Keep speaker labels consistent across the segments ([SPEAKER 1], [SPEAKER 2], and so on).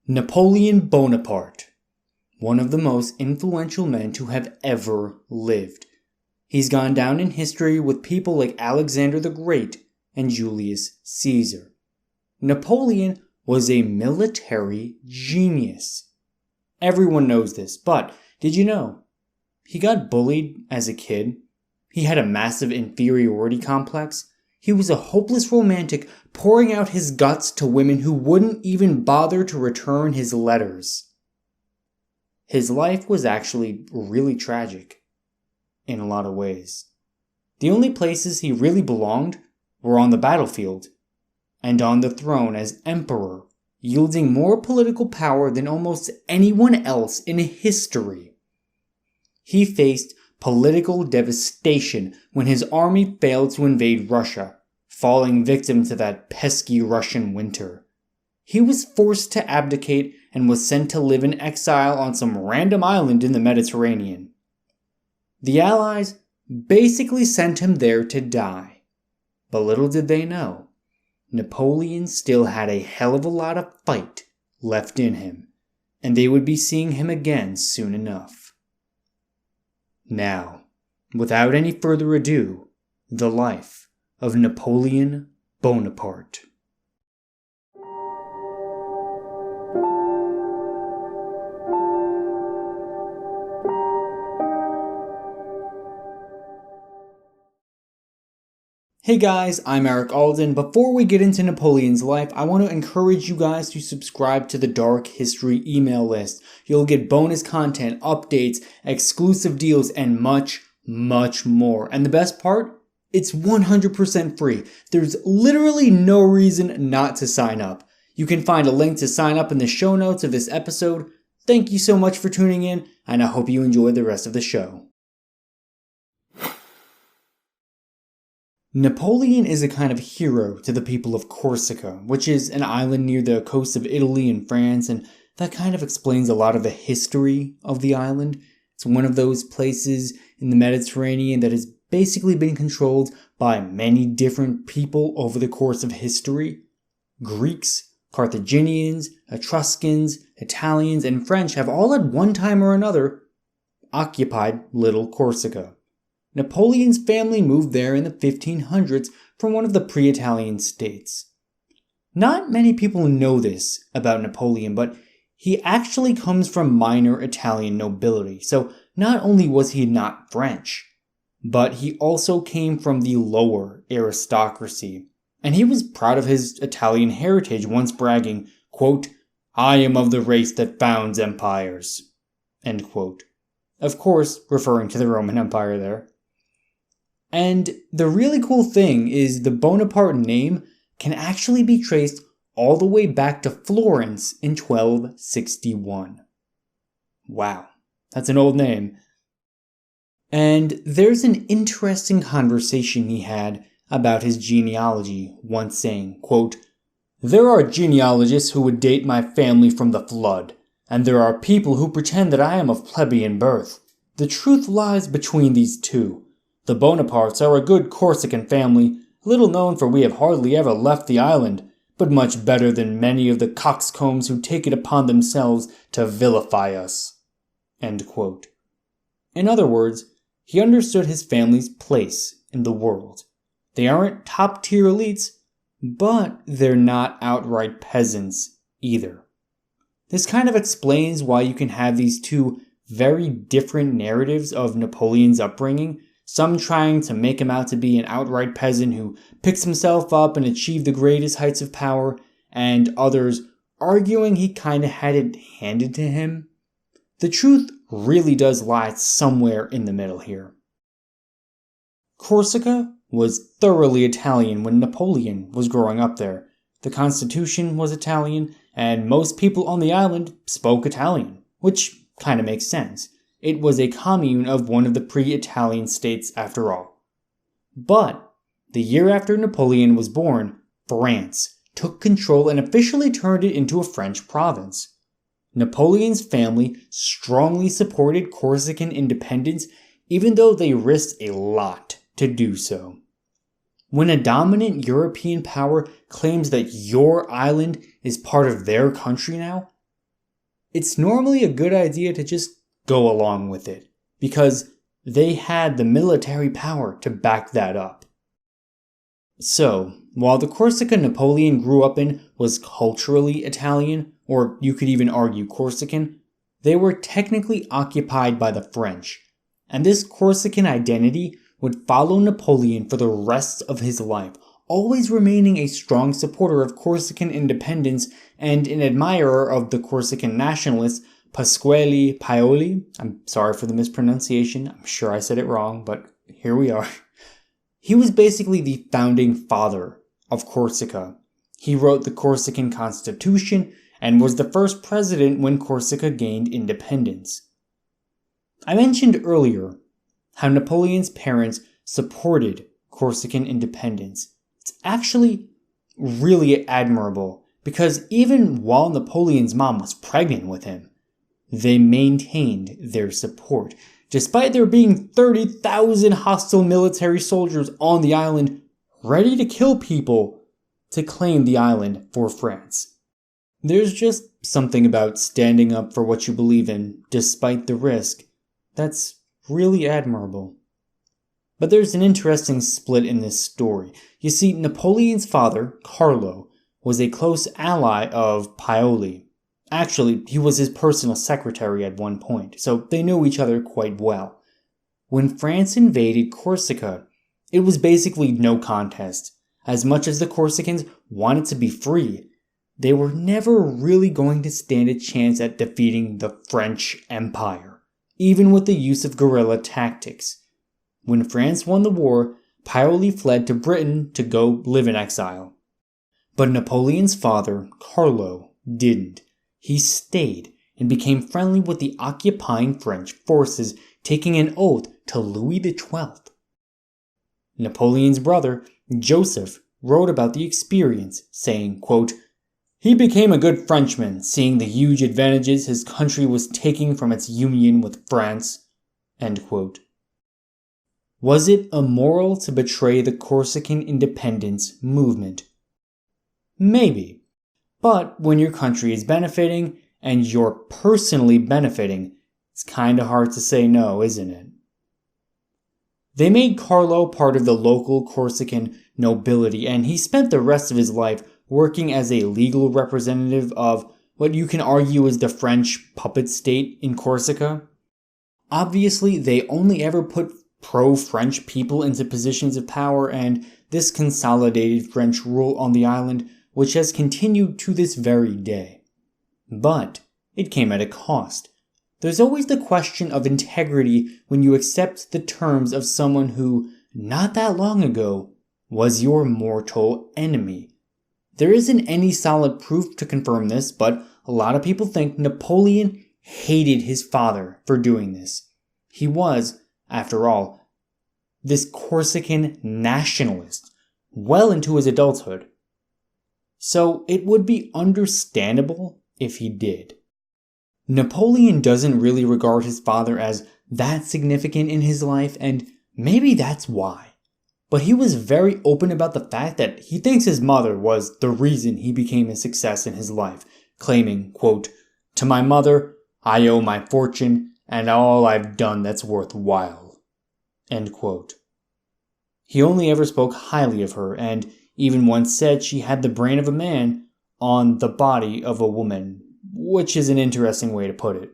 [SPEAKER 1] Napoleon Bonaparte, one of the most influential men to have ever lived. He's gone down in history with people like Alexander the Great and Julius Caesar. Napoleon was a military genius. Everyone knows this, but did you know? He got bullied as a kid. He had a massive inferiority complex. He was a hopeless romantic pouring out his guts to women who wouldn't even bother to return his letters. His life was actually really tragic in a lot of ways. The only places he really belonged were on the battlefield and on the throne as emperor, yielding more political power than almost anyone else in history. He faced political devastation when his army failed to invade Russia, falling victim to that pesky Russian winter. He was forced to abdicate and was sent to live in exile on some random island in the Mediterranean. The Allies basically sent him there to die. But little did they know, Napoleon still had a hell of a lot of fight left in him, and they would be seeing him again soon enough. Now, without any further ado, the life of Napoleon Bonaparte. Hey guys, I'm Eric Alden. Before we get into Napoleon's life, I want to encourage you guys to subscribe to the Dark History email list. You'll get bonus content, updates, exclusive deals, and much, much more. And the best part? It's 100% free. There's literally no reason not to sign up. You can find a link to sign up in the show notes of this episode. Thank you so much for tuning in, and I hope you enjoy the rest of the show. Napoleon is a kind of hero to the people of Corsica, which is an island near the coast of Italy and France, and that kind of explains a lot of the history of the island. It's one of those places in the Mediterranean that has basically been controlled by many different people over the course of history. Greeks, Carthaginians, Etruscans, Italians, and French have all at one time or another occupied little Corsica. Napoleon's family moved there in the 1500s from one of the pre-Italian states. Not many people know this about Napoleon, but he actually comes from minor Italian nobility, so not only was he not French, but he also came from the lower aristocracy, and he was proud of his Italian heritage, once bragging, quote, "I am of the race that founds empires," end quote. Of course, referring to the Roman Empire there. And the really cool thing is the Bonaparte name can actually be traced all the way back to Florence in 1261. Wow, that's an old name. And there's an interesting conversation he had about his genealogy, once saying, quote, "There are genealogists who would date my family from the flood, and there are people who pretend that I am of plebeian birth. The truth lies between these two. The Bonapartes are a good Corsican family, little known for we have hardly ever left the island, but much better than many of the coxcombs who take it upon themselves to vilify us." End quote. In other words, he understood his family's place in the world. They aren't top-tier elites, but they're not outright peasants either. This kind of explains why you can have these two very different narratives of Napoleon's upbringing, some trying to make him out to be an outright peasant who picks himself up and achieved the greatest heights of power, and others arguing he kinda had it handed to him. The truth really does lie somewhere in the middle here. Corsica was thoroughly Italian when Napoleon was growing up there. The Constitution was Italian, and most people on the island spoke Italian, which kinda makes sense. It was a commune of one of the pre-Italian states after all. But the year after Napoleon was born, France took control and officially turned it into a French province. Napoleon's family strongly supported Corsican independence, even though they risked a lot to do so. When a dominant European power claims that your island is part of their country now, it's normally a good idea to just go along with it, because they had the military power to back that up. So, while the Corsica Napoleon grew up in was culturally Italian, or you could even argue Corsican, they were technically occupied by the French, and this Corsican identity would follow Napoleon for the rest of his life, always remaining a strong supporter of Corsican independence and an admirer of the Corsican nationalists Pasquale Paoli. I'm sorry for the mispronunciation, I'm sure I said it wrong, but here we are. He was basically the founding father of Corsica. He wrote the Corsican Constitution and was the first president when Corsica gained independence. I mentioned earlier how Napoleon's parents supported Corsican independence. It's actually really admirable because even while Napoleon's mom was pregnant with him, they maintained their support, despite there being 30,000 hostile military soldiers on the island ready to kill people to claim the island for France. There's just something about standing up for what you believe in, despite the risk, that's really admirable. But there's an interesting split in this story. You see, Napoleon's father, Carlo, was a close ally of Paoli. Actually, he was his personal secretary at one point, so they knew each other quite well. When France invaded Corsica, it was basically no contest. As much as the Corsicans wanted to be free, they were never really going to stand a chance at defeating the French Empire, even with the use of guerrilla tactics. When France won the war, Paoli fled to Britain to go live in exile. But Napoleon's father, Carlo, didn't. He stayed and became friendly with the occupying French forces, taking an oath to Louis XII. Napoleon's brother, Joseph, wrote about the experience, saying, quote, "He became a good Frenchman, seeing the huge advantages his country was taking from its union with France." End quote. Was it immoral to betray the Corsican independence movement? Maybe. But when your country is benefiting, and you're personally benefiting, it's kinda hard to say no, isn't it? They made Carlo part of the local Corsican nobility, and he spent the rest of his life working as a legal representative of what you can argue is the French puppet state in Corsica. Obviously, they only ever put pro-French people into positions of power, and this consolidated French rule on the island, which has continued to this very day. But it came at a cost. There's always the question of integrity when you accept the terms of someone who, not that long ago, was your mortal enemy. There isn't any solid proof to confirm this, but a lot of people think Napoleon hated his father for doing this. He was, after all, this Corsican nationalist, well into his adulthood. So it would be understandable if he did. Napoleon doesn't really regard his father as that significant in his life, and maybe that's why. But he was very open about the fact that he thinks his mother was the reason he became a success in his life, claiming, quote, "To my mother, I owe my fortune and all I've done that's worthwhile." End quote. He only ever spoke highly of her, and even once said she had the brain of a man on the body of a woman, which is an interesting way to put it.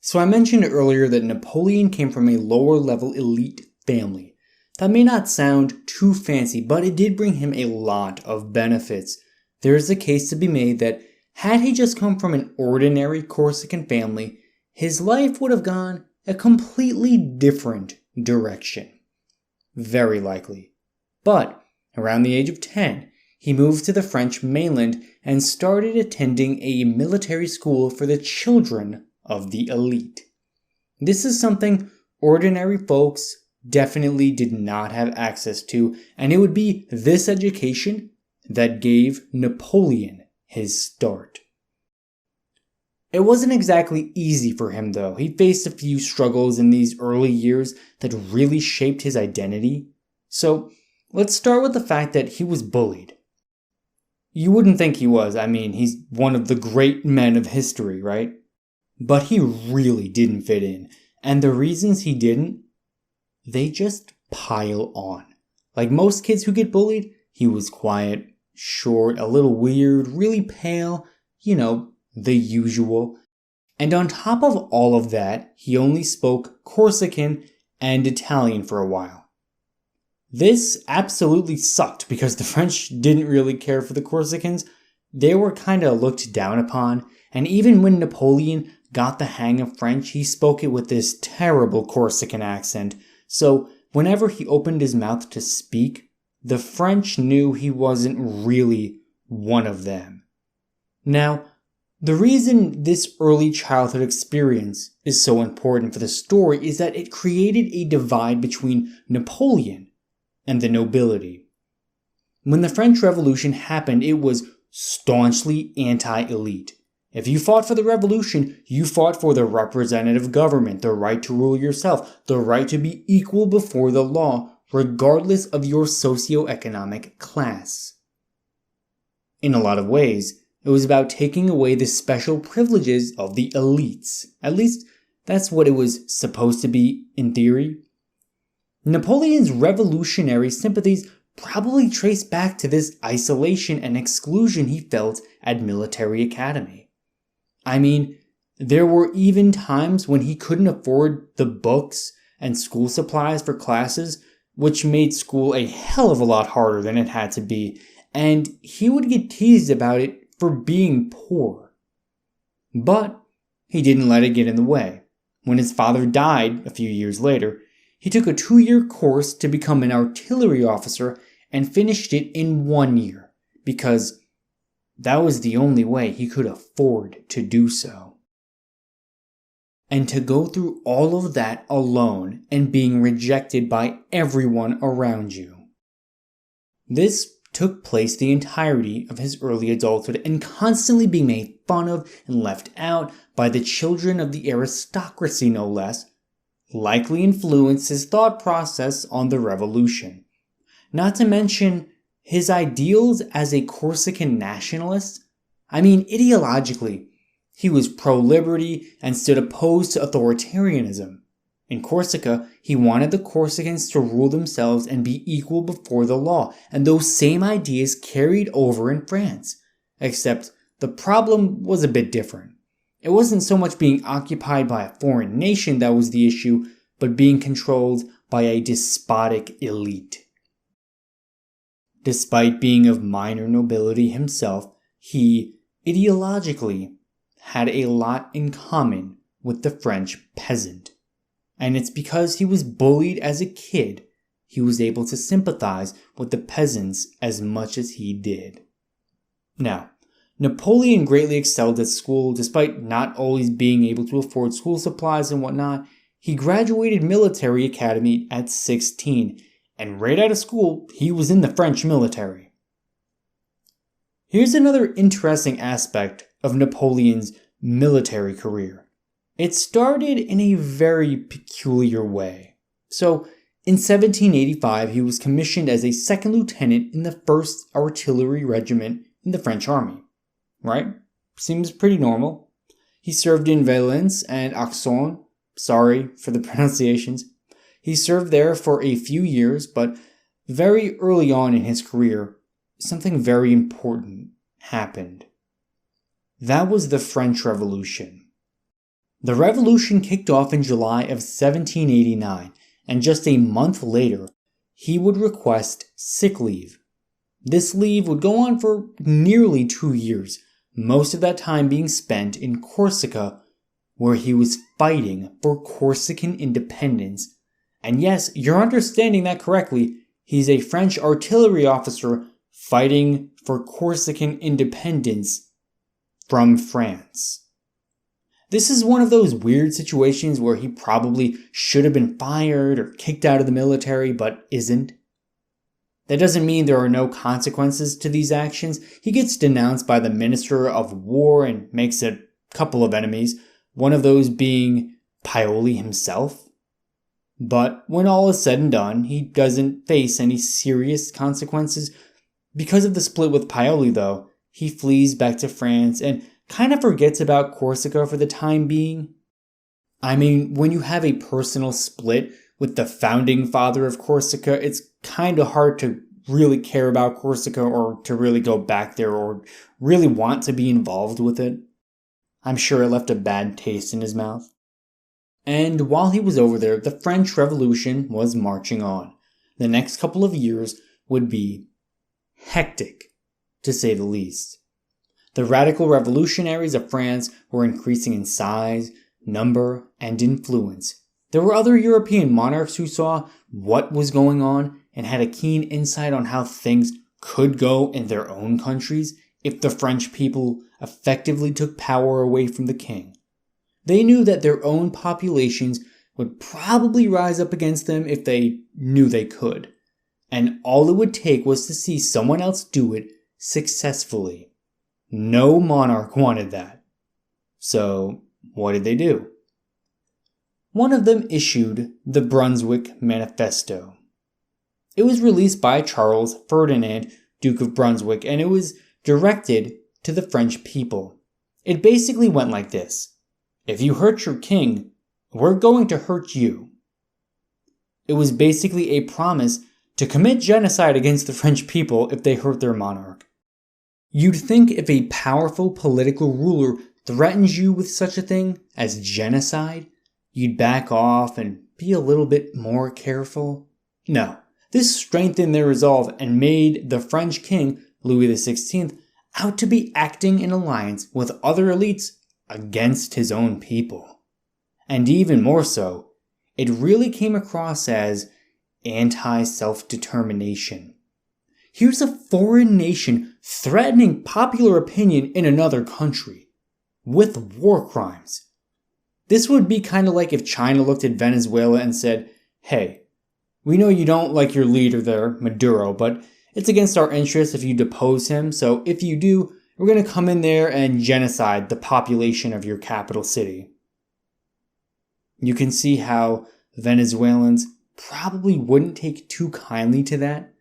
[SPEAKER 1] So I mentioned earlier that Napoleon came from a lower-level elite family. That may not sound too fancy, but it did bring him a lot of benefits. There is a case to be made that had he just come from an ordinary Corsican family, his life would have gone a completely different direction. Very likely. But around the age of 10, he moved to the French mainland and started attending a military school for the children of the elite. This is something ordinary folks definitely did not have access to, and it would be this education that gave Napoleon his start. It wasn't exactly easy for him though. He faced a few struggles in these early years that really shaped his identity. So let's start with the fact that he was bullied. You wouldn't think he was. I mean, he's one of the great men of history, right? But he really didn't fit in. And the reasons he didn't, they just pile on. Like most kids who get bullied, he was quiet, short, a little weird, really pale, the usual. And on top of all of that, he only spoke Corsican and Italian for a while. This absolutely sucked because the French didn't really care for the Corsicans. They were kind of looked down upon, and even when Napoleon got the hang of French, he spoke it with this terrible Corsican accent. So whenever he opened his mouth to speak, the French knew he wasn't really one of them. Now, the reason this early childhood experience is so important for the story is that it created a divide between Napoleon and the nobility. When the French Revolution happened, it was staunchly anti-elite. If you fought for the revolution, you fought for the representative government, the right to rule yourself, the right to be equal before the law, regardless of your socioeconomic class. In a lot of ways, it was about taking away the special privileges of the elites. At least, that's what it was supposed to be in theory. Napoleon's revolutionary sympathies probably trace back to this isolation and exclusion he felt at military academy. I mean, there were even times when he couldn't afford the books and school supplies for classes, which made school a hell of a lot harder than it had to be, and he would get teased about it for being poor. But he didn't let it get in the way. When his father died a few years later, he took a 2-year course to become an artillery officer and finished it in 1 year, because that was the only way he could afford to do so. And to go through all of that alone and being rejected by everyone around you. This took place the entirety of his early adulthood and constantly being made fun of and left out by the children of the aristocracy no less, likely influenced his thought process on the revolution. Not to mention his ideals as a Corsican nationalist. I mean, ideologically, he was pro-liberty and stood opposed to authoritarianism. In Corsica, he wanted the Corsicans to rule themselves and be equal before the law, and those same ideas carried over in France. Except the problem was a bit different. It wasn't so much being occupied by a foreign nation that was the issue, but being controlled by a despotic elite. Despite being of minor nobility himself, he, ideologically, had a lot in common with the French peasant. And it's because he was bullied as a kid, he was able to sympathize with the peasants as much as he did. Now, Napoleon greatly excelled at school despite not always being able to afford school supplies and whatnot. He graduated military academy at 16, and right out of school, he was in the French military. Here's another interesting aspect of Napoleon's military career. It started in a very peculiar way. So, in 1785, he was commissioned as a second lieutenant in the 1st Artillery Regiment in the French Army. Right? Seems pretty normal. He served in Valence and Auxonne. Sorry for the pronunciations. He served there for a few years, but very early on in his career, something very important happened. That was the French Revolution. The revolution kicked off in July of 1789, and just a month later, he would request sick leave. This leave would go on for nearly 2 years, most of that time being spent in Corsica, where he was fighting for Corsican independence. And yes, you're understanding that correctly, he's a French artillery officer fighting for Corsican independence from France. This is one of those weird situations where he probably should have been fired or kicked out of the military, but isn't. That doesn't mean there are no consequences to these actions. He gets denounced by the Minister of War and makes a couple of enemies, one of those being Paoli himself. But when all is said and done, he doesn't face any serious consequences Because of the split with Paoli, though, he flees back to France and kind of forgets about Corsica for the time being. I mean, when you have a personal split with the founding father of Corsica, it's kind of hard to really care about Corsica or to really go back there or really want to be involved with it. I'm sure it left a bad taste in his mouth. And while he was over there, the French Revolution was marching on. The next couple of years would be hectic, to say the least. The radical revolutionaries of France were increasing in size, number, and influence. There were other European monarchs who saw what was going on and had a keen insight on how things could go in their own countries if the French people effectively took power away from the king. They knew that their own populations would probably rise up against them if they knew they could. And all it would take was to see someone else do it successfully. No monarch wanted that. So, what did they do? One of them issued the Brunswick Manifesto. It was released by Charles Ferdinand, Duke of Brunswick, and it was directed to the French people. It basically went like this: if you hurt your king, we're going to hurt you. It was basically a promise to commit genocide against the French people if they hurt their monarch. You'd think if a powerful political ruler threatens you with such a thing as genocide, you'd back off and be a little bit more careful. No, this strengthened their resolve and made the French king, Louis XVI, out to be acting in alliance with other elites against his own people. And even more so, it really came across as anti-self-determination. Here's a foreign nation threatening popular opinion in another country with war crimes. This would be kind of like if China looked at Venezuela and said, hey, we know you don't like your leader there, Maduro, but it's against our interests if you depose him, so if you do, we're going to come in there and genocide the population of your capital city. You can see how Venezuelans probably wouldn't take too kindly to that.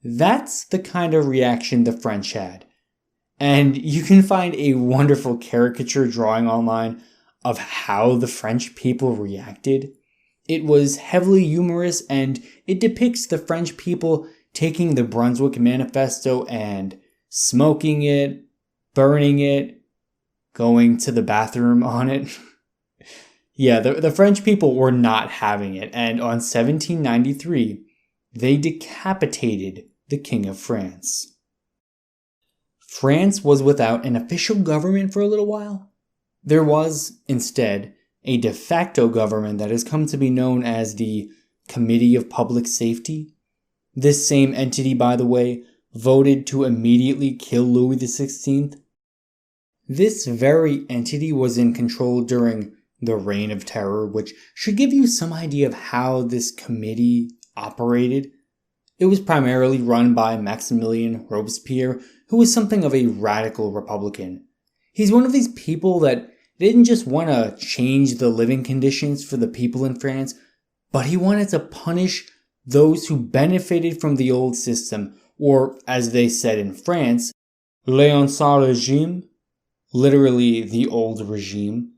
[SPEAKER 1] That's the kind of reaction the French had. And you can find a wonderful caricature drawing online of how the French people reacted. It was heavily humorous and it depicts the French people taking the Brunswick Manifesto and smoking it, burning it, going to the bathroom on it. Yeah, the French people were not having it, and on 1793, they decapitated the King of France. France was without an official government for a little while. There was, instead, a de facto government that has come to be known as the Committee of Public Safety. This same entity, by the way, voted to immediately kill Louis XVI. This very entity was in control during the Reign of Terror, which should give you some idea of how this committee operated. It was primarily run by Maximilien Robespierre, who was something of a radical Republican. He's one of these people that didn't just want to change the living conditions for the people in France, but he wanted to punish those who benefited from the old system, or as they said in France, l'ancien régime, literally the old regime.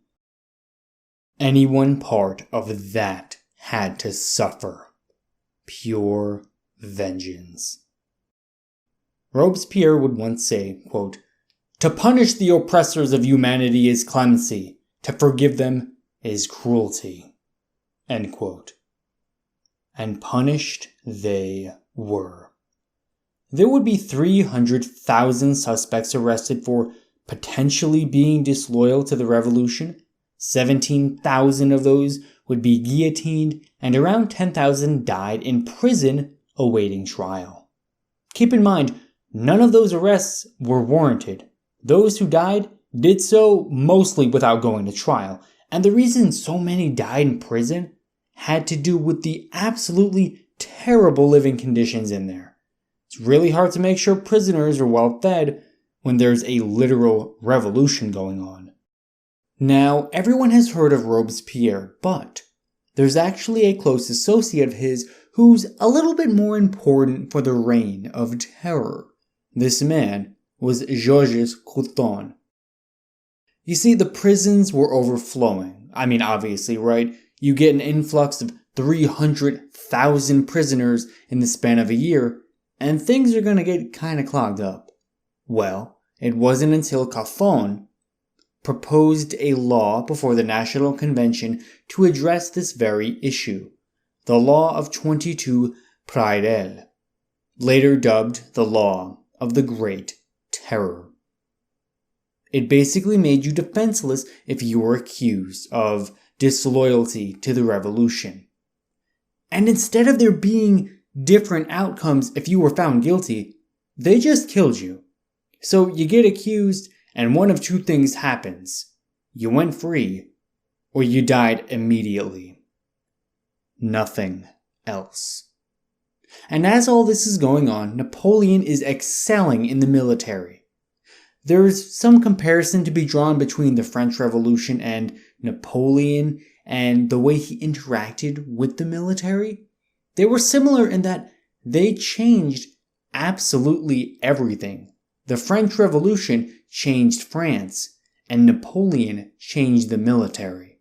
[SPEAKER 1] Anyone part of that had to suffer. Pure vengeance. Robespierre would once say, quote, "To punish the oppressors of humanity is clemency, to forgive them is cruelty." End quote. And punished they were. There would be 300,000 suspects arrested for potentially being disloyal to the revolution. 17,000 of those would be guillotined, and around 10,000 died in prison awaiting trial. Keep in mind, none of those arrests were warranted. Those who died did so mostly without going to trial, and the reason so many died in prison had to do with the absolutely terrible living conditions in there. It's really hard to make sure prisoners are well fed when there's a literal revolution going on. Now, everyone has heard of Robespierre, but there's actually a close associate of his who's a little bit more important for the Reign of Terror. This man was Georges Couthon. You see, the prisons were overflowing. I mean, obviously, right? You get an influx of 300,000 prisoners in the span of a year, and things are going to get kind of clogged up. Well, it wasn't until Couthon proposed a law before the National Convention to address this very issue, the Law of 22 Prairial, later dubbed the Law of the Great Terror. It basically made you defenseless if you were accused of disloyalty to the revolution. And instead of there being different outcomes if you were found guilty, they just killed you. So you get accused and one of two things happens. You went free, or you died immediately. Nothing else. And as all this is going on, Napoleon is excelling in the military. There's some comparison to be drawn between the French Revolution and Napoleon and the way he interacted with the military. They were similar in that they changed absolutely everything. The French Revolution changed France, and Napoleon changed the military.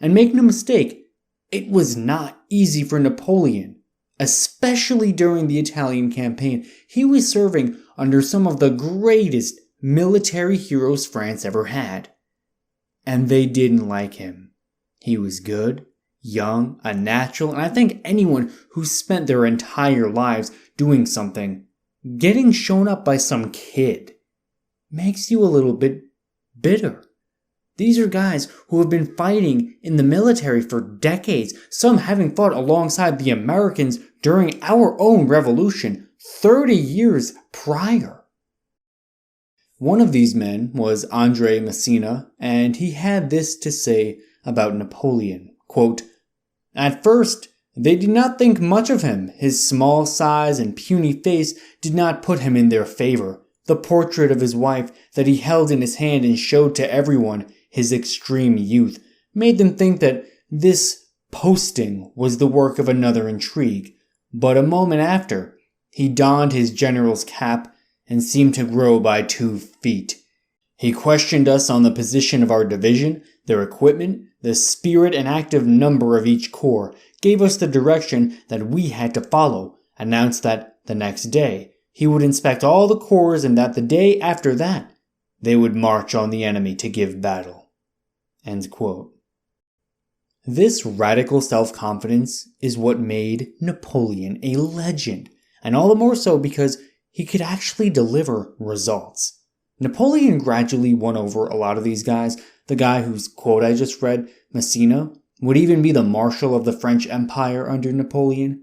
[SPEAKER 1] And make no mistake, it was not easy for Napoleon, especially during the Italian campaign. He was serving under some of the greatest military heroes France ever had. And they didn't like him. He was good, young, a natural, and I think anyone who spent their entire lives doing something, getting shown up by some kid, makes you a little bit bitter. These are guys who have been fighting in the military for decades, some having fought alongside the Americans during our own revolution 30 years prior. One of these men was Andre Massena, and he had this to say about Napoleon, quote, "At first, they did not think much of him. His small size and puny face did not put him in their favor. The portrait of his wife that he held in his hand and showed to everyone his extreme youth made them think that this posting was the work of another intrigue. But a moment after, he donned his general's cap and seemed to grow by 2 feet. He questioned us on the position of our division, their equipment, the spirit and active number of each corps, gave us the direction that we had to follow, announced that the next day he would inspect all the corps and that the day after that they would march on the enemy to give battle." End quote. This radical self-confidence is what made Napoleon a legend, and all the more so because he could actually deliver results. Napoleon gradually won over a lot of these guys. The guy whose quote I just read, Massena, would even be the Marshal of the French Empire under Napoleon.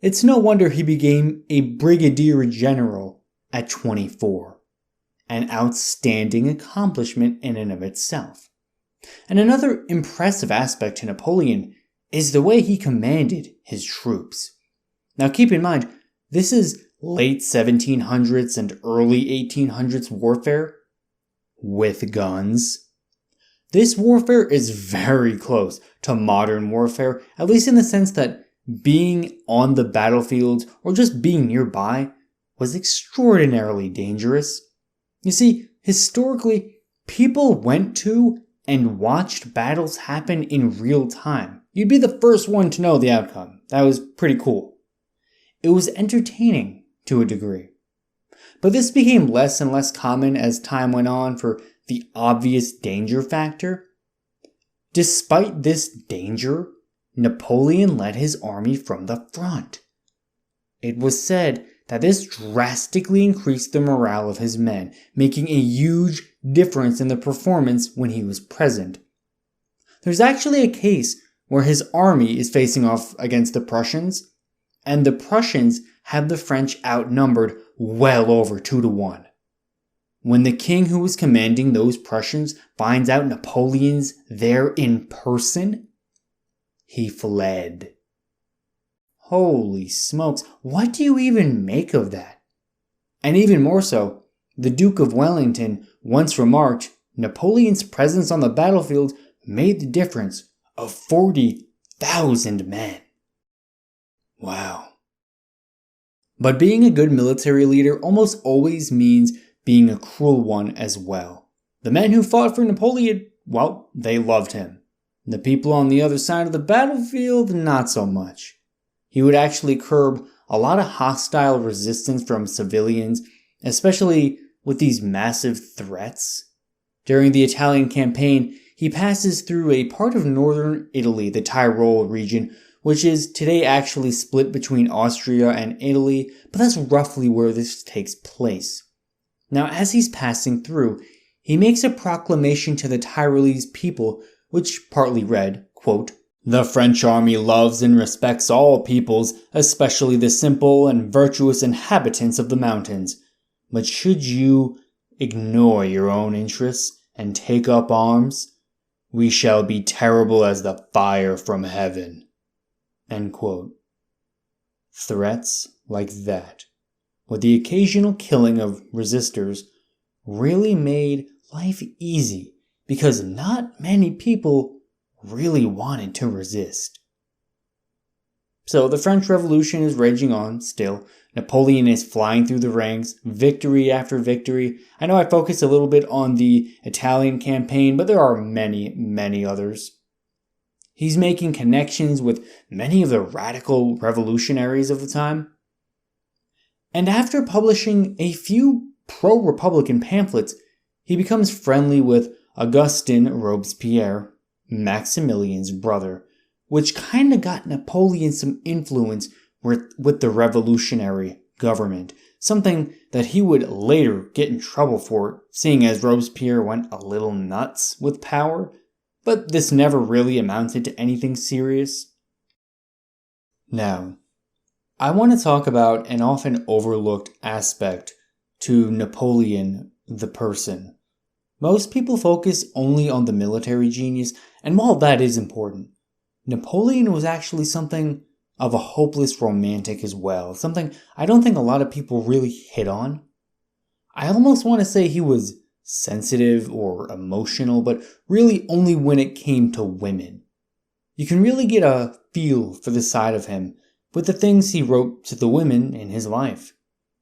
[SPEAKER 1] It's no wonder he became a brigadier general at 24. An outstanding accomplishment in and of itself. And another impressive aspect to Napoleon is the way he commanded his troops. Now keep in mind, this is late 1700s and early 1800s warfare with guns. This warfare is very close to modern warfare, at least in the sense that being on the battlefield or just being nearby was extraordinarily dangerous. You see, historically, people went to and watched battles happen in real time. You'd be the first one to know the outcome. That was pretty cool. It was entertaining to a degree. But this became less and less common as time went on for the obvious danger factor. Despite this danger, Napoleon led his army from the front. It was said that this drastically increased the morale of his men, making a huge difference in the performance when he was present. There's actually a case where his army is facing off against the Prussians, and the Prussians have the French outnumbered well over 2-1. When the king who was commanding those Prussians finds out Napoleon's there in person, he fled. Holy smokes, what do you even make of that? And even more so, the Duke of Wellington once remarked Napoleon's presence on the battlefield made the difference of 40,000 men. Wow. But being a good military leader almost always means being a cruel one as well. The men who fought for Napoleon, well, they loved him. The people on the other side of the battlefield, not so much. He would actually curb a lot of hostile resistance from civilians, especially with these massive threats. During the Italian campaign, he passes through a part of northern Italy, the Tyrol region, which is today actually split between Austria and Italy, but that's roughly where this takes place. Now, as he's passing through, he makes a proclamation to the Tyrolese people, which partly read, quote, "The French army loves and respects all peoples, especially the simple and virtuous inhabitants of the mountains. But should you ignore your own interests and take up arms, we shall be terrible as the fire from heaven." End quote. Threats like that, with the occasional killing of resistors, really made life easy because not many people really wanted to resist. So the French Revolution is raging on still. Napoleon is flying through the ranks, victory after victory. I know I focus a little bit on the Italian campaign, but there are many, many others. He's making connections with many of the radical revolutionaries of the time. And after publishing a few pro-Republican pamphlets, he becomes friendly with Augustin Robespierre, Maximilian's brother, which kind of got Napoleon some influence with the revolutionary government, something that he would later get in trouble for, seeing as Robespierre went a little nuts with power. But this never really amounted to anything serious. Now, I want to talk about an often overlooked aspect to Napoleon the person. Most people focus only on the military genius, and while that is important, Napoleon was actually something of a hopeless romantic as well, something I don't think a lot of people really hit on. I almost want to say he was sensitive or emotional, but really only when it came to women. You can really get a feel for the side of him with the things he wrote to the women in his life.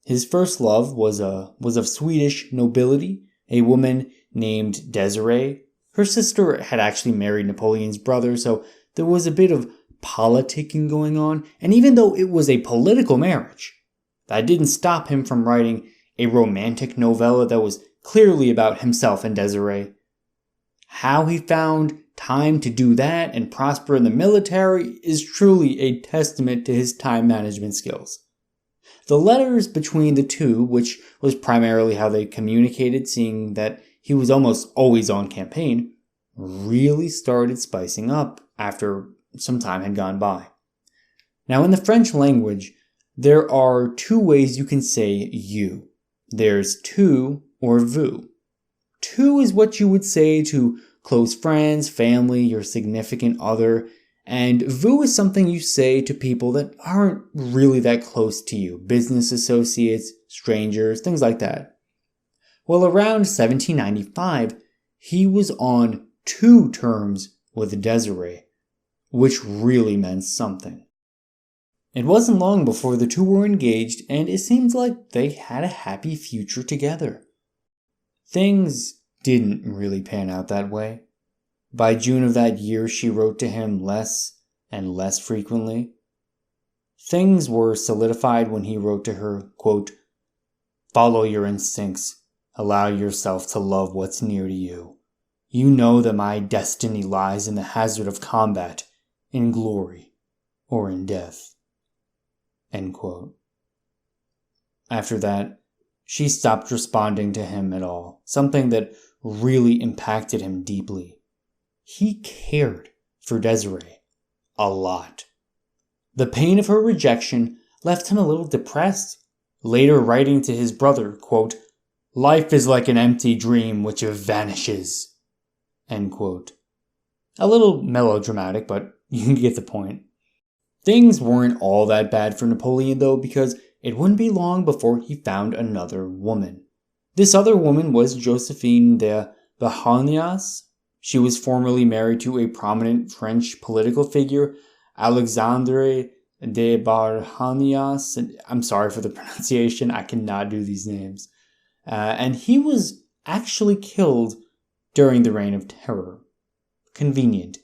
[SPEAKER 1] His first love was of Swedish nobility, a woman named Desiree. Her sister had actually married Napoleon's brother, so there was a bit of politicking going on, and even though it was a political marriage, that didn't stop him from writing a romantic novella that was clearly about himself and Desiree. How he found time to do that and prosper in the military is truly a testament to his time management skills. The letters between the two, which was primarily how they communicated, seeing that he was almost always on campaign, really started spicing up after some time had gone by. Now, in the French language, there are two ways you can say you. There's tu or vous. Tu is what you would say to close friends, family, your significant other, and vous is something you say to people that aren't really that close to you, business associates, strangers, things like that. Well, around 1795, he was on two terms with Desiree, which really meant something. It wasn't long before the two were engaged, and it seems like they had a happy future together. Things didn't really pan out that way. By June of that year, she wrote to him less and less frequently. Things were solidified when he wrote to her, quote, "Follow your instincts. Allow yourself to love what's near to you. You know that my destiny lies in the hazard of combat, in glory, or in death." End quote. After that, she stopped responding to him at all, something that really impacted him deeply. He cared for Desiree a lot. The pain of her rejection left him a little depressed, later writing to his brother, quote, "Life is like an empty dream which vanishes." End quote. A little melodramatic, but you can get the point. Things weren't all that bad for Napoleon though, because it wouldn't be long before he found another woman. This other woman was Josephine De Bahamas. She was formerly married to a prominent French political figure, Alexandre De Bahamas. I'm sorry for the pronunciation. I cannot do these names. And he was actually killed during the Reign of Terror. Convenient.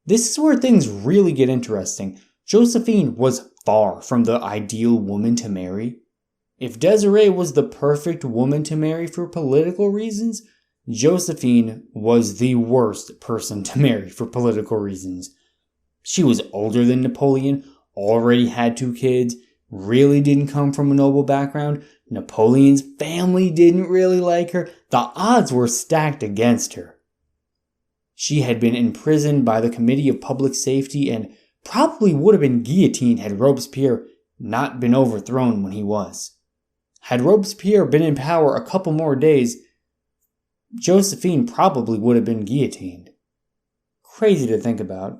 [SPEAKER 1] This is where things really get interesting. Josephine was far from the ideal woman to marry. If Desiree was the perfect woman to marry for political reasons, Josephine was the worst person to marry for political reasons. She was older than Napoleon, already had 2 kids, really didn't come from a noble background. Napoleon's family didn't really like her. The odds were stacked against her. She had been imprisoned by the Committee of Public Safety and probably would have been guillotined had Robespierre not been overthrown when he was. Had Robespierre been in power a couple more days, Josephine probably would have been guillotined. Crazy to think about.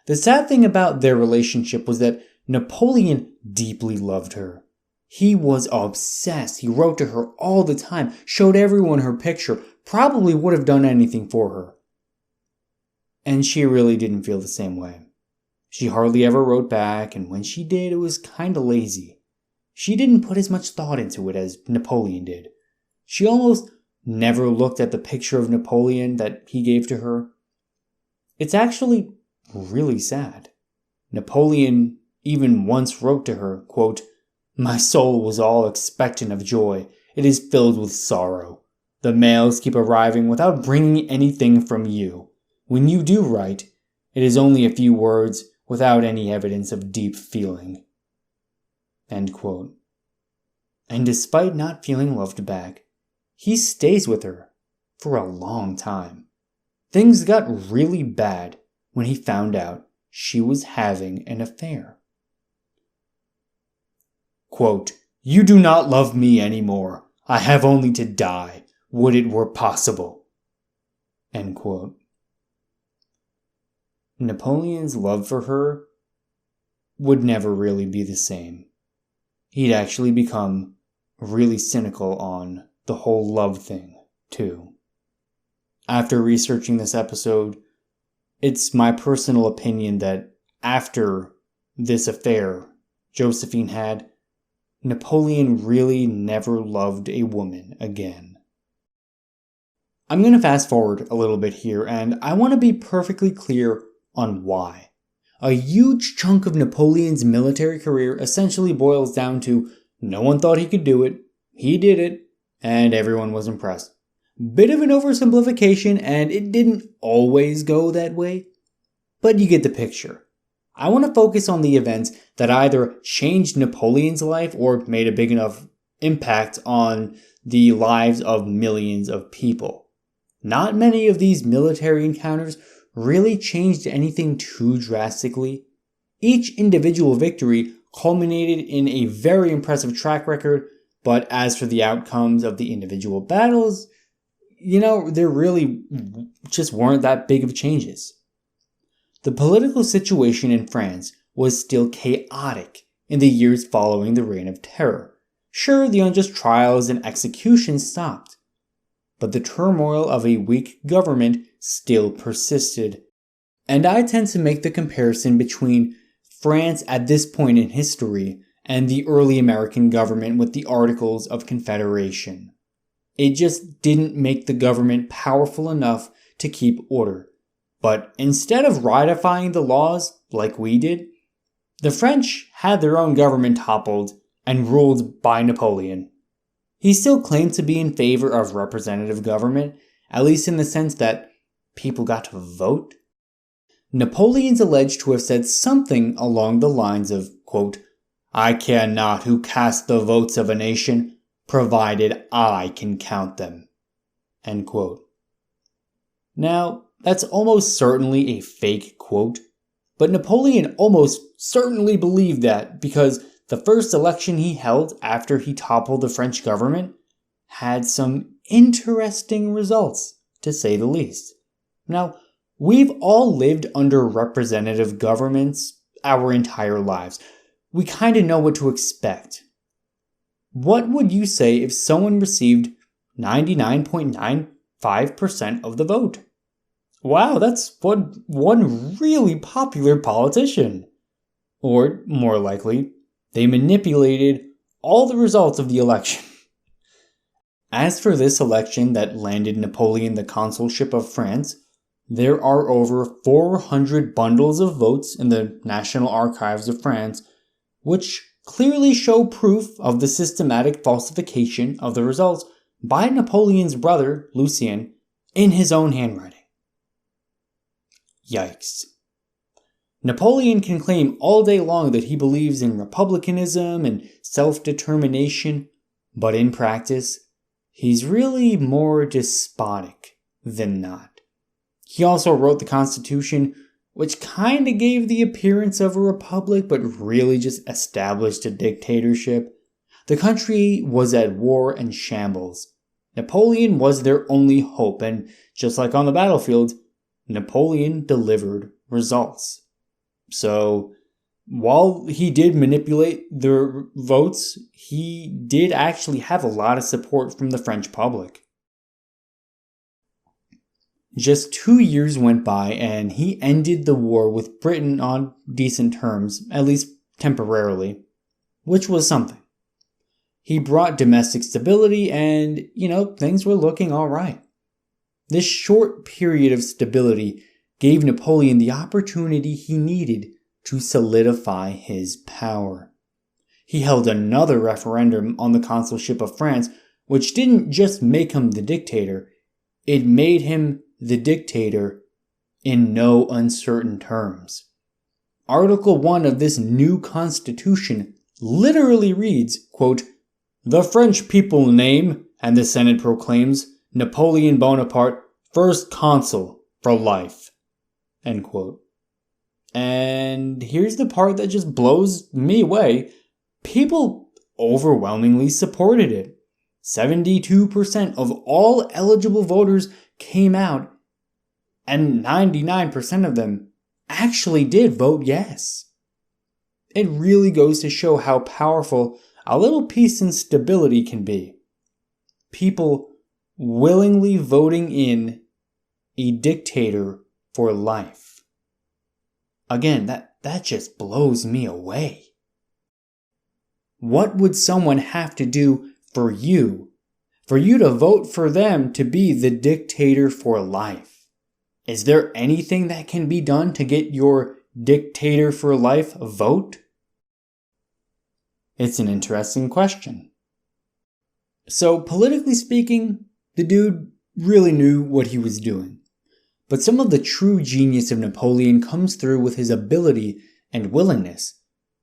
[SPEAKER 1] The sad thing about their relationship was that Napoleon deeply loved her. He was obsessed. He wrote to her all the time, showed everyone her picture, probably would have done anything for her. And she really didn't feel the same way. She hardly ever wrote back, and when she did, it was kinda lazy. She didn't put as much thought into it as Napoleon did. She almost never looked at the picture of Napoleon that he gave to her. It's actually really sad. Napoleon even once wrote to her, quote, "My soul was all expectant of joy. It is filled with sorrow. The mails keep arriving without bringing anything from you. When you do write, it is only a few words without any evidence of deep feeling." End quote. And despite not feeling loved back, he stays with her for a long time. Things got really bad when he found out she was having an affair. Quote, "You do not love me anymore. I have only to die. Would it were possible." End quote. Napoleon's love for her would never really be the same. He'd actually become really cynical on the whole love thing, too. After researching this episode, it's my personal opinion that after this affair Josephine had, Napoleon really never loved a woman again. I'm going to fast forward a little bit here, and I want to be perfectly clear on why. A huge chunk of Napoleon's military career essentially boils down to no one thought he could do it, he did it, and everyone was impressed. Bit of an oversimplification, and it didn't always go that way, but you get the picture. I want to focus on the events that either changed Napoleon's life or made a big enough impact on the lives of millions of people. Not many of these military encounters really changed anything too drastically. Each individual victory culminated in a very impressive track record, but as for the outcomes of the individual battles, there really just weren't that big of changes. The political situation in France was still chaotic in the years following the Reign of Terror. Sure, the unjust trials and executions stopped, but the turmoil of a weak government still persisted. And I tend to make the comparison between France at this point in history and the early American government with the Articles of Confederation. It just didn't make the government powerful enough to keep order. But instead of ratifying the laws like we did, the French had their own government toppled and ruled by Napoleon. He still claimed to be in favor of representative government, at least in the sense that people got to vote. Napoleon's alleged to have said something along the lines of, quote, "I care not who cast the votes of a nation, provided I can count them." End quote. Now, that's almost certainly a fake quote, but Napoleon almost certainly believed that because the first election he held after he toppled the French government had some interesting results, to say the least. Now, we've all lived under representative governments our entire lives. We kind of know what to expect. What would you say if someone received 99.95% of the vote? Wow, that's one really popular politician. Or, more likely, they manipulated all the results of the election. As for this election that landed Napoleon the consulship of France, there are over 400 bundles of votes in the National Archives of France, which clearly show proof of the systematic falsification of the results by Napoleon's brother, Lucien, in his own handwriting. Yikes. Napoleon can claim all day long that he believes in republicanism and self-determination, but in practice, he's really more despotic than not. He also wrote the Constitution, which kinda gave the appearance of a republic, but really just established a dictatorship. The country was at war and shambles. Napoleon was their only hope, and just like on the battlefield, Napoleon delivered results. So, while he did manipulate the votes, he did actually have a lot of support from the French public. Just 2 years went by and he ended the war with Britain on decent terms, at least temporarily, which was something. He brought domestic stability and, things were looking alright. This short period of stability gave Napoleon the opportunity he needed to solidify his power. He held another referendum on the consulship of France, which didn't just make him the dictator, it made him the dictator in no uncertain terms. Article 1 of this new constitution literally reads, quote, "The French people name, and the Senate proclaims, Napoleon Bonaparte first consul for life." End quote. And here's the part that just blows me away. People overwhelmingly supported it. 72% of all eligible voters came out, and 99% of them actually did vote yes. It really goes to show how powerful a little peace and stability can be. People willingly voting in a dictator for life. Again, that just blows me away. What would someone have to do for you to vote for them to be the dictator for life? Is there anything that can be done to get your dictator for life vote? It's an interesting question. So, politically speaking, the dude really knew what he was doing. But some of the true genius of Napoleon comes through with his ability and willingness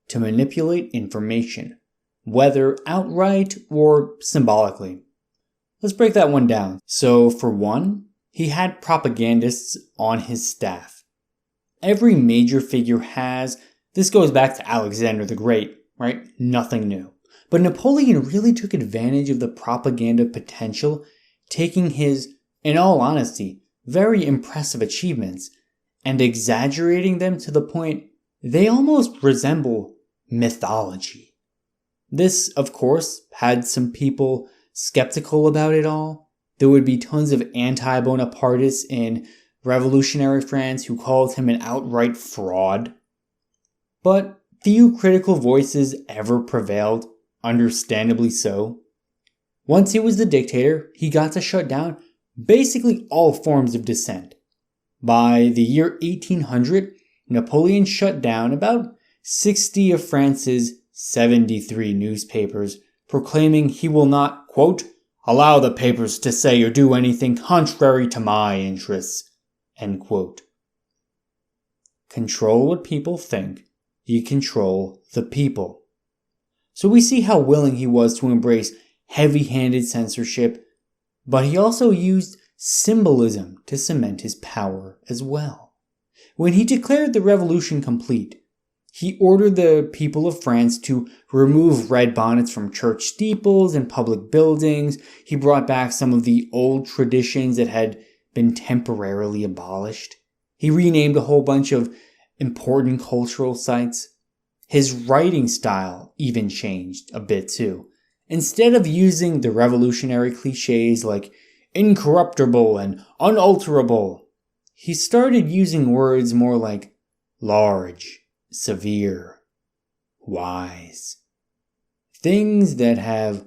[SPEAKER 1] to manipulate information, whether outright or symbolically. Let's break that one down. So, for one, he had propagandists on his staff. Every major figure has. This goes back to Alexander the Great, right? Nothing new. But Napoleon really took advantage of the propaganda potential, taking his, in all honesty, very impressive achievements and exaggerating them to the point they almost resemble mythology. This, of course, had some people skeptical about it all. There would be tons of anti-Bonapartists in revolutionary France who called him an outright fraud. But few critical voices ever prevailed, understandably so. Once he was the dictator, he got to shut down basically all forms of dissent. By the year 1800, Napoleon shut down about 60 of France's 73 newspapers, proclaiming he will not, quote, "allow the papers to say or do anything contrary to my interests," end quote. Control what people think, you control the people. So we see how willing he was to embrace heavy-handed censorship, but he also used symbolism to cement his power as well. When he declared the revolution complete, he ordered the people of France to remove red bonnets from church steeples and public buildings. He brought back some of the old traditions that had been temporarily abolished. He renamed a whole bunch of important cultural sites. His writing style even changed a bit too. Instead of using the revolutionary cliches like incorruptible and unalterable, he started using words more like large, severe, wise. Things that have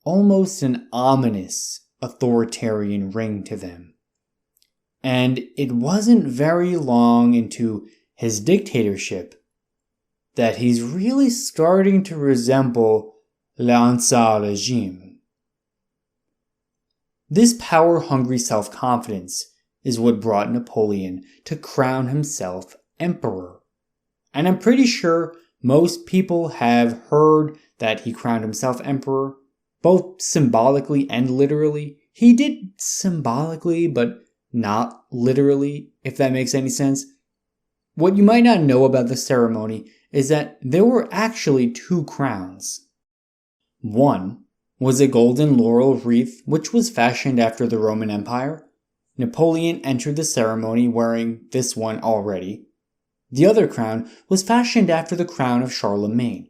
[SPEAKER 1] almost an ominous authoritarian ring to them. And it wasn't very long into his dictatorship that he's really starting to resemble l'Ancien regime. This power-hungry self-confidence is what brought Napoleon to crown himself emperor. And I'm pretty sure most people have heard that he crowned himself emperor, both symbolically and literally. He did symbolically, but not literally, if that makes any sense. What you might not know about the ceremony is that there were actually two crowns. One was a golden laurel wreath which was fashioned after the Roman Empire. Napoleon entered the ceremony wearing this one already. The other crown was fashioned after the crown of Charlemagne,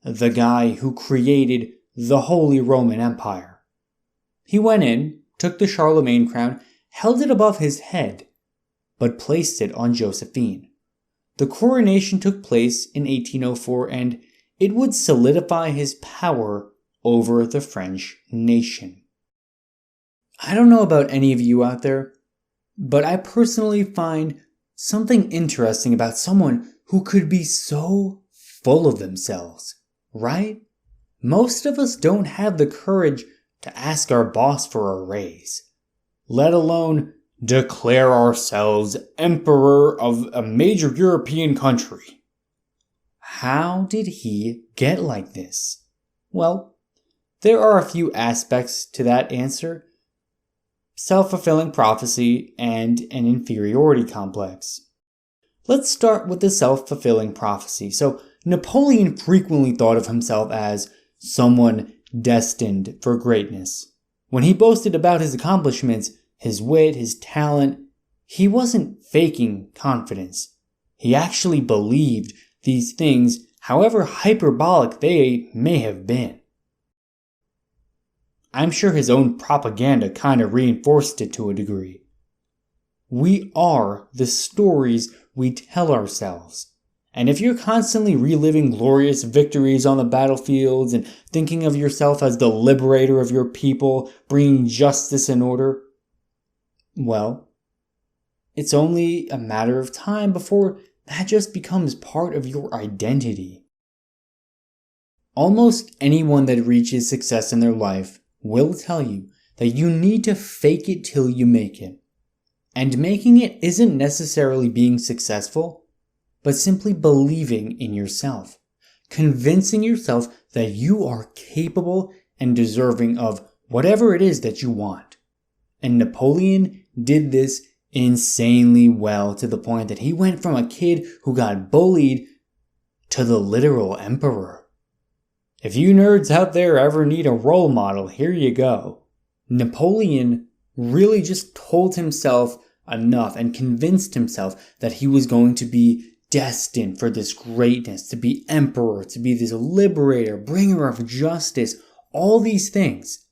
[SPEAKER 1] the guy who created the Holy Roman Empire. He went in, took the Charlemagne crown, held it above his head, but placed it on Josephine. The coronation took place in 1804, and it would solidify his power over the French nation. I don't know about any of you out there, but I personally find something interesting about someone who could be so full of themselves, right? Most of us don't have the courage to ask our boss for a raise, let alone declare ourselves emperor of a major European country. How did he get like this? Well, there are a few aspects to that answer: self-fulfilling prophecy and an inferiority complex. Let's start with the self-fulfilling prophecy. So, Napoleon frequently thought of himself as someone destined for greatness. When he boasted about his accomplishments, his wit, his talent, he wasn't faking confidence. He actually believed these things, however hyperbolic they may have been. I'm sure his own propaganda kind of reinforced it to a degree. We are the stories we tell ourselves. And if you're constantly reliving glorious victories on the battlefields and thinking of yourself as the liberator of your people, bringing justice and order, well, it's only a matter of time before that just becomes part of your identity. Almost anyone that reaches success in their life will tell you that you need to fake it till you make it. And making it isn't necessarily being successful, but simply believing in yourself, convincing yourself that you are capable and deserving of whatever it is that you want. And Napoleon did this insanely well, to the point that he went from a kid who got bullied to the literal emperor. If you nerds out there ever need a role model, here you go. Napoleon really just told himself enough and convinced himself that he was going to be destined for this greatness, to be emperor, to be this liberator, bringer of justice, all these things.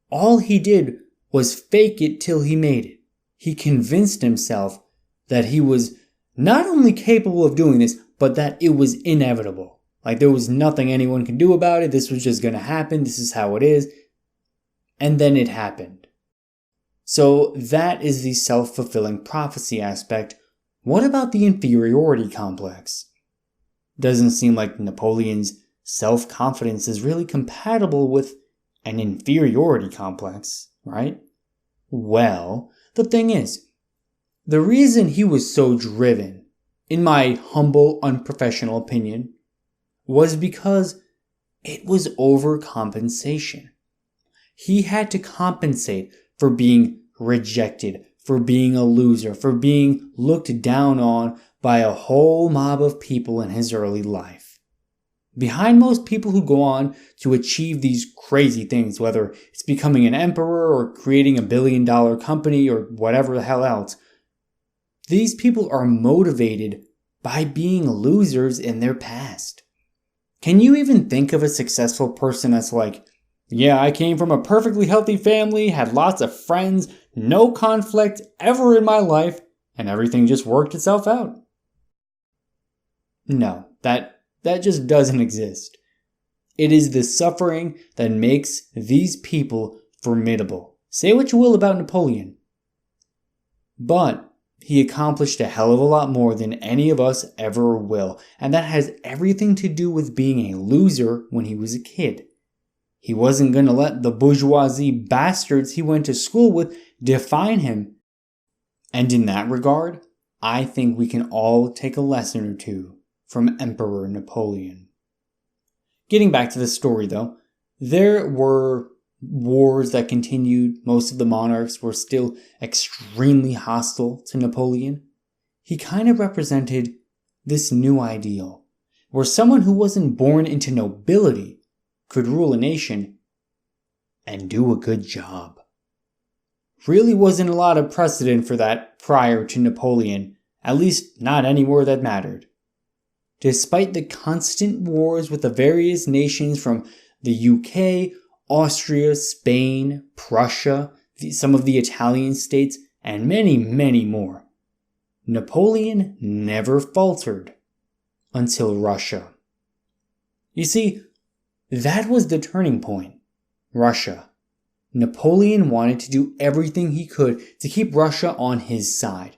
[SPEAKER 1] All he did was fake it till he made it. He convinced himself that he was not only capable of doing this, but that it was inevitable. Like there was nothing anyone could do about it. This was just going to happen. This is how it is. And then it happened. So that is the self-fulfilling prophecy aspect. What about the inferiority complex? Doesn't seem like Napoleon's self-confidence is really compatible with an inferiority complex, right? Well, the thing is, the reason he was so driven, in my humble, unprofessional opinion, was because it was overcompensation. He had to compensate for being rejected, for being a loser, for being looked down on by a whole mob of people in his early life. Behind most people who go on to achieve these crazy things, whether it's becoming an emperor or creating $1 billion company or whatever the hell else, these people are motivated by being losers in their past. Can you even think of a successful person that's like, yeah, I came from a perfectly healthy family, had lots of friends, no conflict ever in my life, and everything just worked itself out? No, that That just doesn't exist. It is the suffering that makes these people formidable. Say what you will about Napoleon, but he accomplished a hell of a lot more than any of us ever will, and that has everything to do with being a loser when he was a kid. He wasn't going to let the bourgeoisie bastards he went to school with define him. And in that regard, I think we can all take a lesson or two from Emperor Napoleon. Getting back to the story though, there were wars that continued. Most of the monarchs were still extremely hostile to Napoleon. He kind of represented this new ideal, where someone who wasn't born into nobility could rule a nation and do a good job. Really wasn't a lot of precedent for that prior to Napoleon, at least not anywhere that mattered. Despite the constant wars with the various nations from the UK, Austria, Spain, Prussia, some of the Italian states, and many, many more, Napoleon never faltered until Russia. You see, that was the turning point. Russia. Napoleon wanted to do everything he could to keep Russia on his side.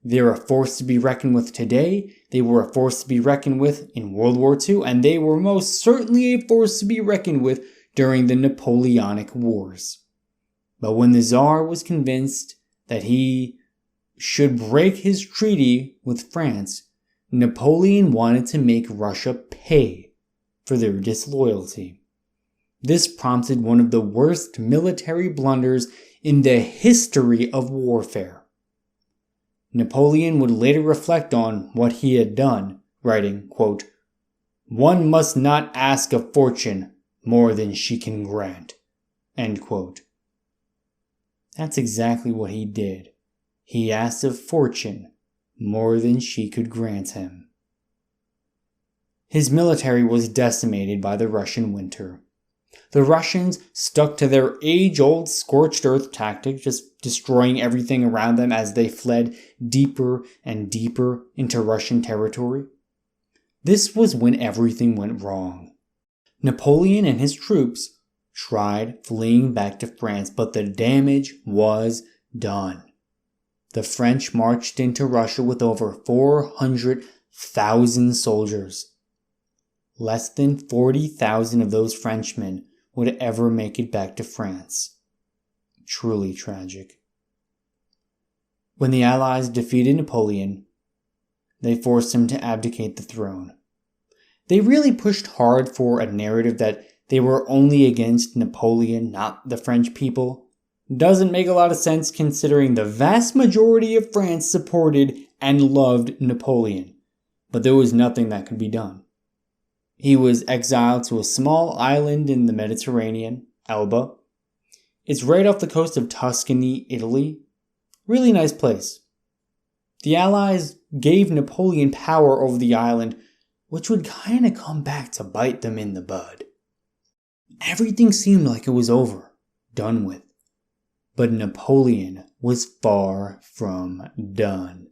[SPEAKER 1] They're a force to be reckoned with today, they were a force to be reckoned with in World War II, and they were most certainly a force to be reckoned with during the Napoleonic Wars. But when the Tsar was convinced that he should break his treaty with France, Napoleon wanted to make Russia pay for their disloyalty. This prompted one of the worst military blunders in the history of warfare. Napoleon would later reflect on what he had done, writing, quote, "One must not ask of fortune more than she can grant." End quote. That's exactly what he did. He asked of fortune more than she could grant him. His military was decimated by the Russian winter. The Russians stuck to their age-old scorched earth tactic, just destroying everything around them as they fled deeper and deeper into Russian territory. This was when everything went wrong. Napoleon and his troops tried fleeing back to France, but the damage was done. The French marched into Russia with over 400,000 soldiers. Less than 40,000 of those Frenchmen would ever make it back to France. Truly tragic. When the Allies defeated Napoleon, they forced him to abdicate the throne. They really pushed hard for a narrative that they were only against Napoleon, not the French people. Doesn't make a lot of sense considering the vast majority of France supported and loved Napoleon. But there was nothing that could be done. He was exiled to a small island in the Mediterranean, Elba. It's right off the coast of Tuscany, Italy. Really nice place. The Allies gave Napoleon power over the island, which would kind of come back to bite them in the bud. Everything seemed like it was over, done with. But Napoleon was far from done.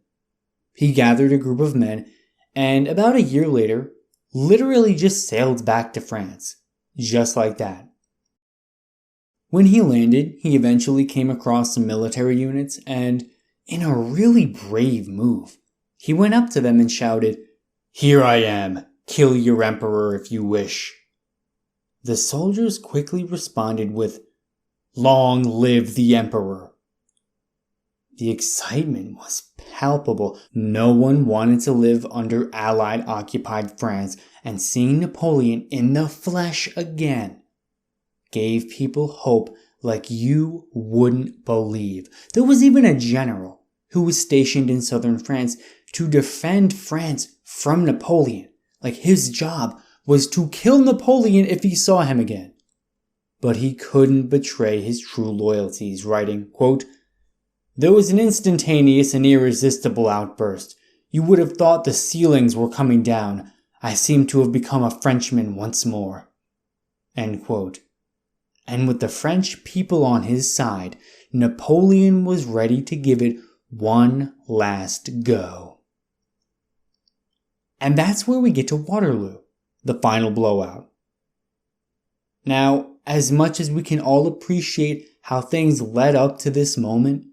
[SPEAKER 1] He gathered a group of men, and about a year later, literally just sailed back to France, just like that. When he landed, he eventually came across some military units, and in a really brave move, he went up to them and shouted, "Here I am, kill your emperor if you wish." The soldiers quickly responded with, "Long live the emperor." The excitement was palpable. No one wanted to live under Allied-occupied France, and seeing Napoleon in the flesh again gave people hope like you wouldn't believe. There was even a general who was stationed in southern France to defend France from Napoleon. Like his job was to kill Napoleon if he saw him again. But he couldn't betray his true loyalties, writing, quote, "There was an instantaneous and irresistible outburst. You would have thought the ceilings were coming down. I seem to have become a Frenchman once more." End quote. And with the French people on his side, Napoleon was ready to give it one last go. And that's where we get to Waterloo. the final blowout. Now, as much as we can all appreciate how things led up to this moment,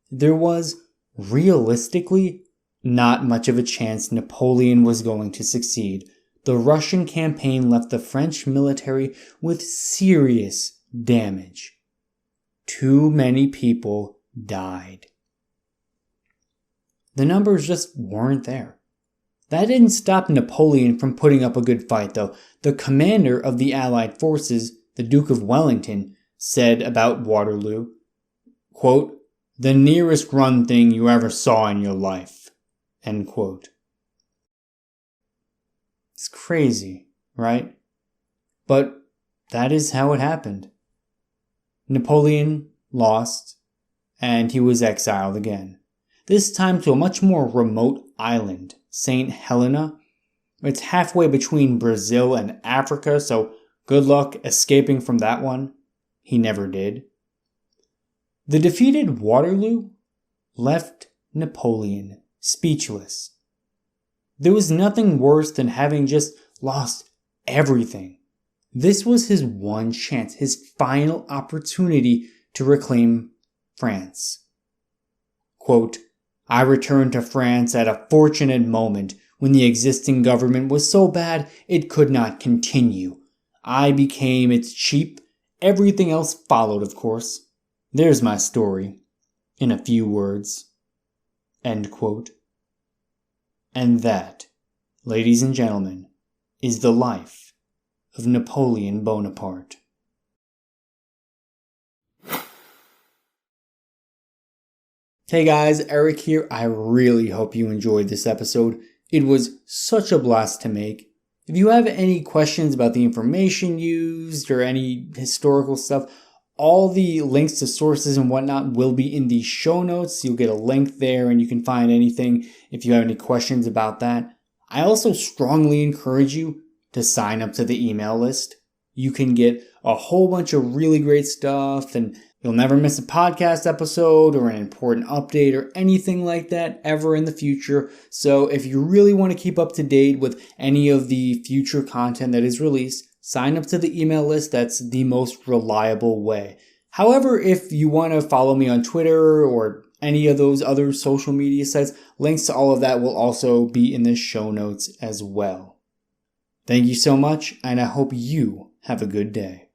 [SPEAKER 1] there was, realistically, not much of a chance Napoleon was going to succeed. The Russian campaign left the French military with serious damage. Too many people died. The numbers just weren't there. That didn't stop Napoleon from putting up a good fight, though. The commander of the Allied forces, the Duke of Wellington, said about Waterloo, quote, "The nearest run thing you ever saw in your life," end quote. It's crazy, right? But that is how it happened. Napoleon lost, and he was exiled again. This time to a much more remote island, St. Helena. It's halfway between Brazil and Africa, so good luck escaping from that one. He never did. The defeated Waterloo left Napoleon speechless. There was nothing worse than having just lost everything. This was his one chance, his final opportunity to reclaim France. Quote, "I returned to France at a fortunate moment when the existing government was so bad it could not continue. I became its chief. Everything else followed, of course. There's my story, in a few words." End quote. And that, ladies and gentlemen, is the life of Napoleon Bonaparte. Hey guys, Eric here. I really hope you enjoyed this episode. It was such a blast to make. If you have any questions about the information used or any historical stuff, all the links to sources and whatnot will be in the show notes. You'll get a link there and you can find anything if you have any questions about that. I also strongly encourage you to sign up to the email list. You can get a whole bunch of really great stuff and you'll never miss a podcast episode or an important update or anything like that ever in the future. So if you really want to keep up to date with any of the future content that is released, sign up to the email list. That's the most reliable way. However, if you want to follow me on Twitter or any of those other social media sites, links to all of that will also be in the show notes as well. Thank you so much, and I hope you have a good day.